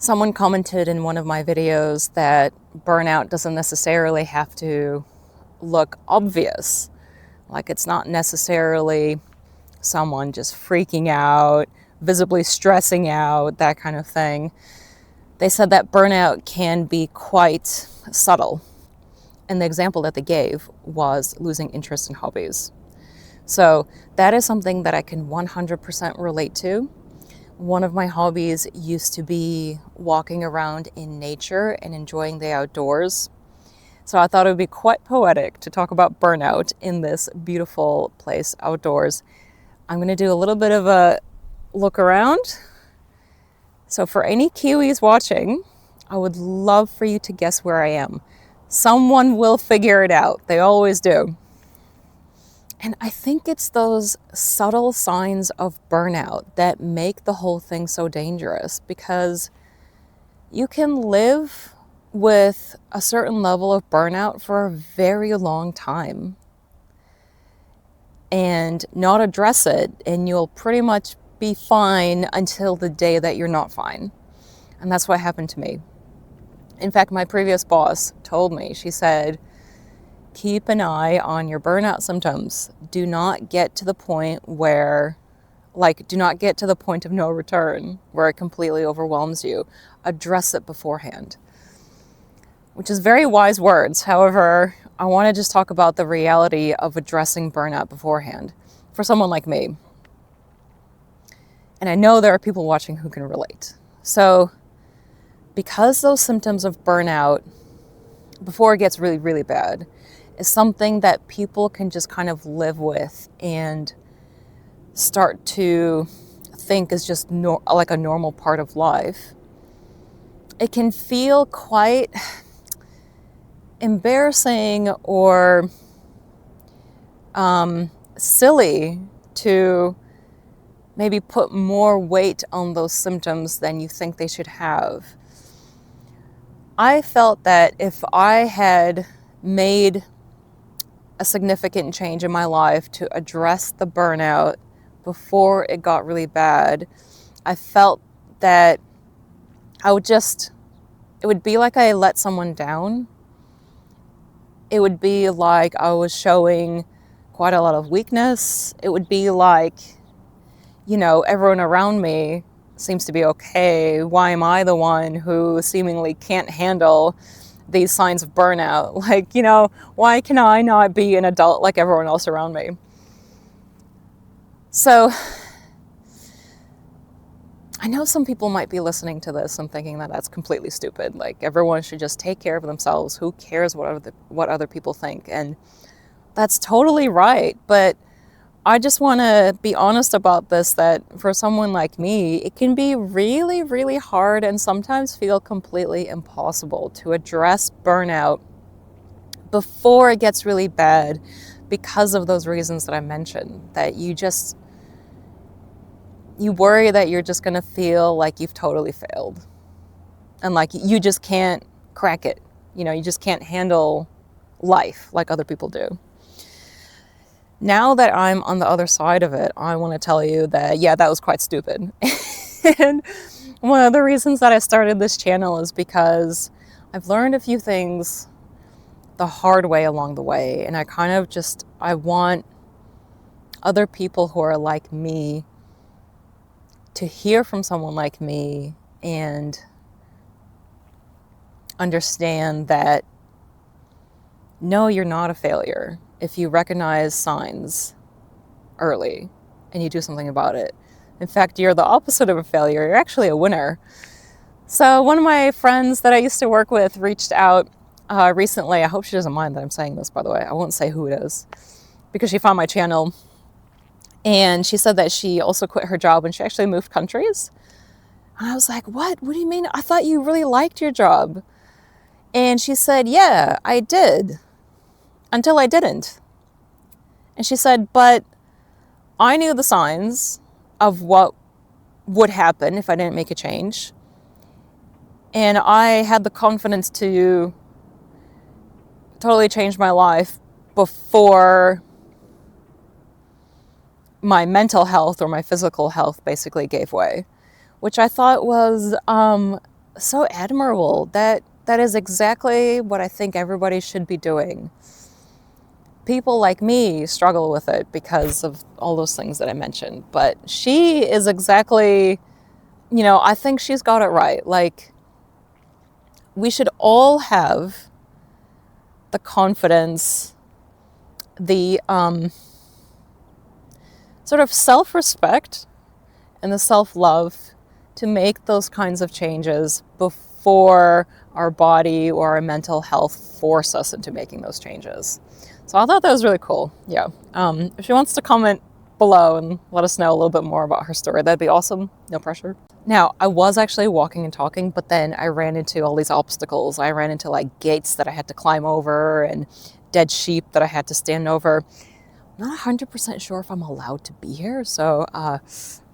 Someone commented in one of my videos that burnout doesn't necessarily have to look obvious. Like, it's not necessarily someone just freaking out, visibly stressing out, that kind of thing. They said that burnout can be quite subtle. And the example that they gave was losing interest in hobbies. So that is something that I can 100% relate to. One of my hobbies used to be walking around in nature and enjoying the outdoors. So I thought it would be quite poetic to talk about burnout in this beautiful place outdoors. I'm going to do a little bit of a look around. So for any Kiwis watching, I would love for you to guess where I am. Someone will figure it out. They always do. And I think it's those subtle signs of burnout that make the whole thing so dangerous, because you can live with a certain level of burnout for a very long time and not address it, and you'll pretty much be fine until the day that you're not fine. And that's what happened to me. In fact, my previous boss told me, she said, keep an eye on your burnout symptoms. Do not get to the point where, do not get to the point of no return where it completely overwhelms you. Address it beforehand. Which is very wise words. However, I want to just talk about the reality of addressing burnout beforehand for someone like me. And I know there are people watching who can relate. So, because those symptoms of burnout, before it gets really, really bad, is something that people can just kind of live with and start to think is just like a normal part of life, it can feel quite embarrassing or silly to maybe put more weight on those symptoms than you think they should have. I felt that if I had made a significant change in my life to address the burnout before it got really bad, I felt that it would be like I let someone down. It would be like I was showing quite a lot of weakness. It would be like, everyone around me seems to be okay. Why am I the one who seemingly can't handle these signs of burnout? Why can I not be an adult like everyone else around me? So I know some people might be listening to this and thinking that that's completely stupid. Like, everyone should just take care of themselves. Who cares what other people think? And that's totally right. But I just want to be honest about this, that for someone like me, it can be really, really hard and sometimes feel completely impossible to address burnout before it gets really bad because of those reasons that I mentioned, that you worry that you're just going to feel like you've totally failed and like you just can't crack it. You just can't handle life like other people do. Now that I'm on the other side of it, I want to tell you that, that was quite stupid. And one of the reasons that I started this channel is because I've learned a few things the hard way along the way. And I want other people who are like me to hear from someone like me and understand that, no, you're not a failure if you recognize signs early and you do something about it. In fact, you're the opposite of a failure. You're actually a winner. So one of my friends that I used to work with reached out recently. I hope she doesn't mind that I'm saying this, by the way. I won't say who it is, because she found my channel. And she said that she also quit her job and she actually moved countries. And I was like, what? What do you mean? I thought you really liked your job. And she said, yeah, I did. Until I didn't. And she said, but I knew the signs of what would happen if I didn't make a change. And I had the confidence to totally change my life before my mental health or my physical health basically gave way, which I thought was so admirable. That is exactly what I think everybody should be doing. People like me struggle with it because of all those things that I mentioned, but she is exactly, I think she's got it right. Like, we should all have the confidence, the sort of self-respect and the self-love to make those kinds of changes before our body or our mental health force us into making those changes. So I thought that was really cool. Yeah. If she wants to comment below and let us know a little bit more about her story, that'd be awesome. No pressure. Now, I was actually walking and talking, but then I ran into all these obstacles. I ran into like gates that I had to climb over and dead sheep that I had to stand over. I'm not 100% sure if I'm allowed to be here, so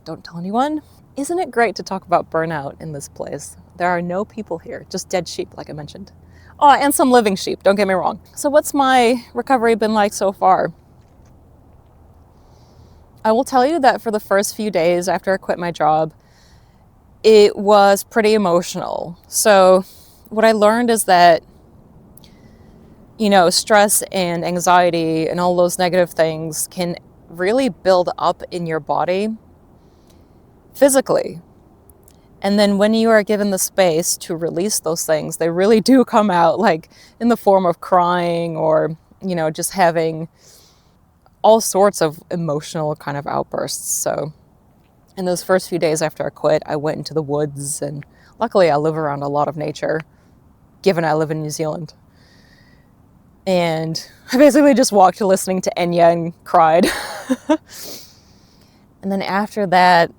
don't tell anyone. Isn't it great to talk about burnout in this place? There are no people here, just dead sheep, like I mentioned. Oh, and some living sheep, don't get me wrong. So what's my recovery been like so far? I will tell you that for the first few days after I quit my job, it was pretty emotional. So what I learned is that, stress and anxiety and all those negative things can really build up in your body physically. And then when you are given the space to release those things, they really do come out, like in the form of crying or, just having all sorts of emotional kind of outbursts. So in those first few days after I quit, I went into the woods, and luckily I live around a lot of nature, given I live in New Zealand. And I basically just walked listening to Enya and cried. And then after that,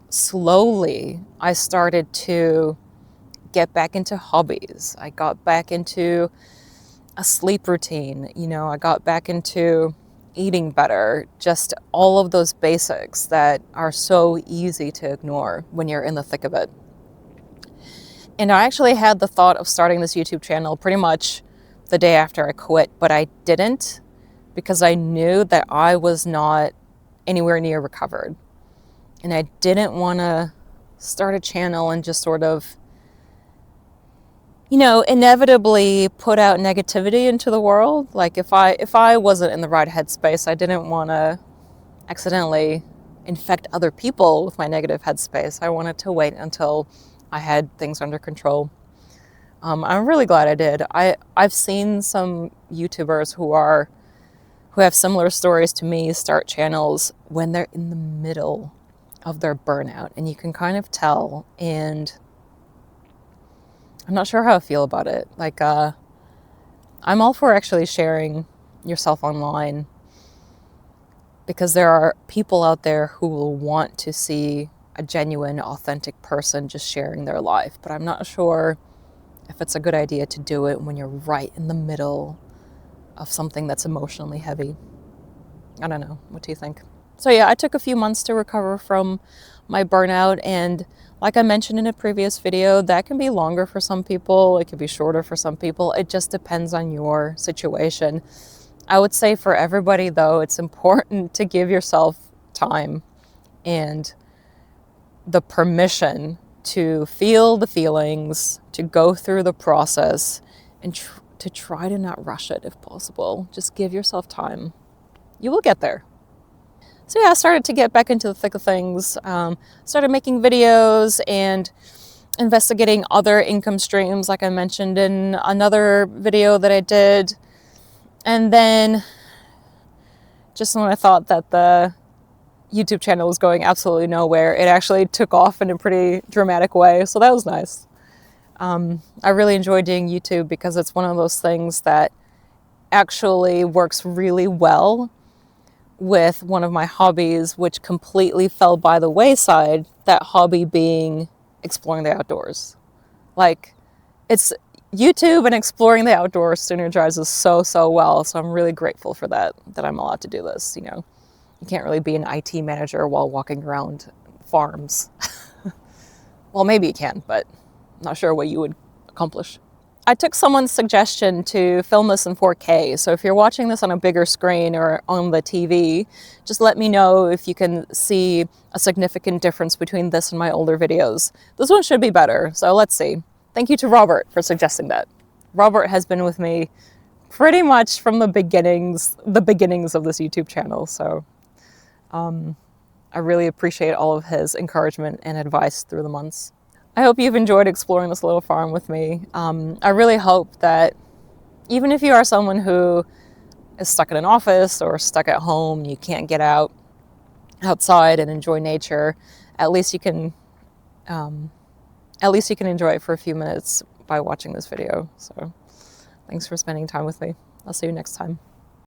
slowly, I started to get back into hobbies. I got back into a sleep routine. I got back into eating better, just all of those basics that are so easy to ignore when you're in the thick of it. And I actually had the thought of starting this YouTube channel pretty much the day after I quit, but I didn't because I knew that I was not anywhere near recovered. And I didn't want to start a channel and just sort of, inevitably put out negativity into the world. Like if I wasn't in the right headspace, I didn't want to accidentally infect other people with my negative headspace. I wanted to wait until I had things under control. I'm really glad I did. I've seen some YouTubers who have similar stories to me start channels when they're in the middle of their burnout, and you can kind of tell, and I'm not sure how I feel about it. Like, I'm all for actually sharing yourself online, because there are people out there who will want to see a genuine, authentic person just sharing their life, but I'm not sure if it's a good idea to do it when you're right in the middle of something that's emotionally heavy. I don't know. What do you think? So yeah, I took a few months to recover from my burnout, and like I mentioned in a previous video, that can be longer for some people, it could be shorter for some people. It just depends on your situation. I would say for everybody though, it's important to give yourself time and the permission to feel the feelings, to go through the process, and to try to not rush it if possible. Just give yourself time. You will get there. So yeah, I started to get back into the thick of things, started making videos and investigating other income streams, like I mentioned in another video that I did. And then just when I thought that the YouTube channel was going absolutely nowhere, it actually took off in a pretty dramatic way. So that was nice. I really enjoy doing YouTube because it's one of those things that actually works really well with one of my hobbies, which completely fell by the wayside, that hobby being exploring the outdoors. Like, it's YouTube and exploring the outdoors synergizes so well, so I'm really grateful for that I'm allowed to do this. You can't really be an IT manager while walking around farms. Well, maybe you can, but I'm not sure what you would accomplish. I took someone's suggestion to film this in 4K. So if you're watching this on a bigger screen or on the TV, just let me know if you can see a significant difference between this and my older videos. This one should be better, so let's see. Thank you to Robert for suggesting that. Robert has been with me pretty much from the beginnings of this YouTube channel, so I really appreciate all of his encouragement and advice through the months. I hope you've enjoyed exploring this little farm with me. I really hope that even if you are someone who is stuck in an office or stuck at home, you can't get outside and enjoy nature, at least you can enjoy it for a few minutes by watching this video. So thanks for spending time with me. I'll see you next time.